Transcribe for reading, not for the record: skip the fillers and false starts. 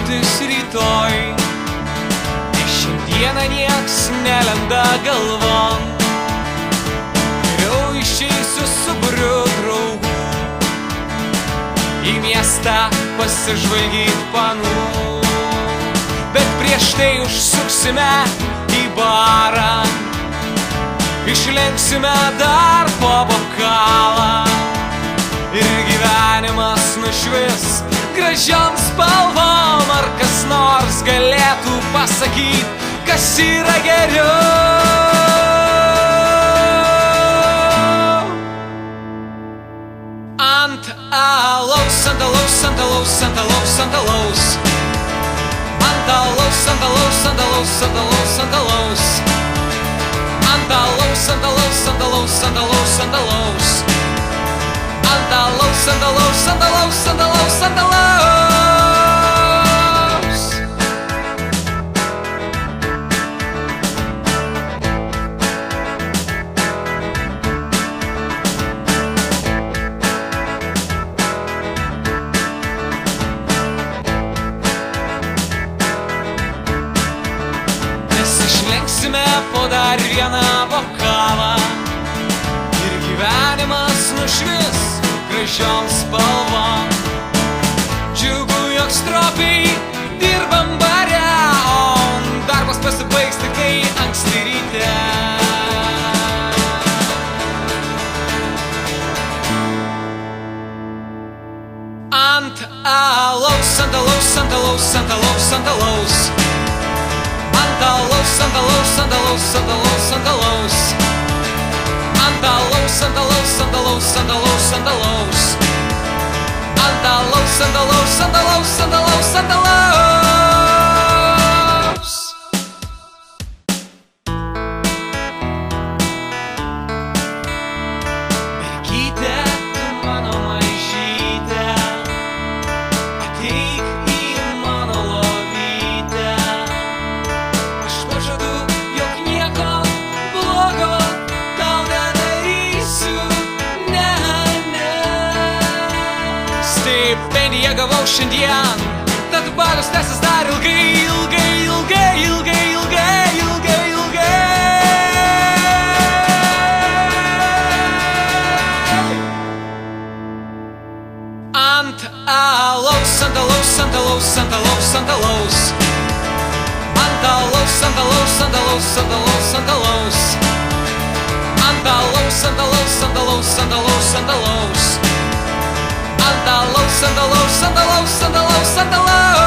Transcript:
rūpintis rytoj. Į šiandieną nieks nelenda galvon. Geriau išeisiu su būriu draugų į miestą pasižvalgyt panų. Bet prieš tai užsuksime į barą, išlenksime dar po bokalą ir gyvenimas nušvis gražiom spalvom. Ar kas nors galėtų pasakyt, kas yra geriau? Ant alaus, ant alaus, ant alaus, ant alaus, ant alaus. Ant alaus, ant alaus, ant alaus, ant alaus, ant alaus. Ant alaus, ant alaus, ant alaus, ant alaus, ant alaus. Ant alaus, ant alaus, ant alaus, ant alaus, ant alaus. Mes išlenksime po dar vieną bokalą ir gyvenimas nušvis gražiom spalvom. Džiugu, jog stropiai dirbam bare, o darbas pasibaigs tik kai anksti ryte. Ant alaus, ant alaus, ant alaus, ant alaus, ant alaus. Ant alaus, ant alaus, ant alaus, ant alaus, ant alaus. Ant alaus, ant alaus, ant alaus, ant alaus, ant alaus. Ant alaus, ant alaus, ant alaus, ant alaus, ant alaus. Mergyte, tu mano mažyte, ateik į mano lovytę. Aš pažadu, jog nieko blogo tau nedarysiu, ne, ne. Stipendiją gavau šiandien, tad badas tęsis dar ilgai, ilgai, ilgai, ilgai, ilgai, ilgai, ilgai. Ant alaus, ant alaus, ant alaus, ant alaus, ant alaus. Ant alaus, ant alaus, ant alaus, ant alaus, ant alaus. Ant alaus, ant alaus, ant alaus, ant alaus, ant alaus. Ant alaus, ant alaus, ant alaus, ant alaus, ant alaus.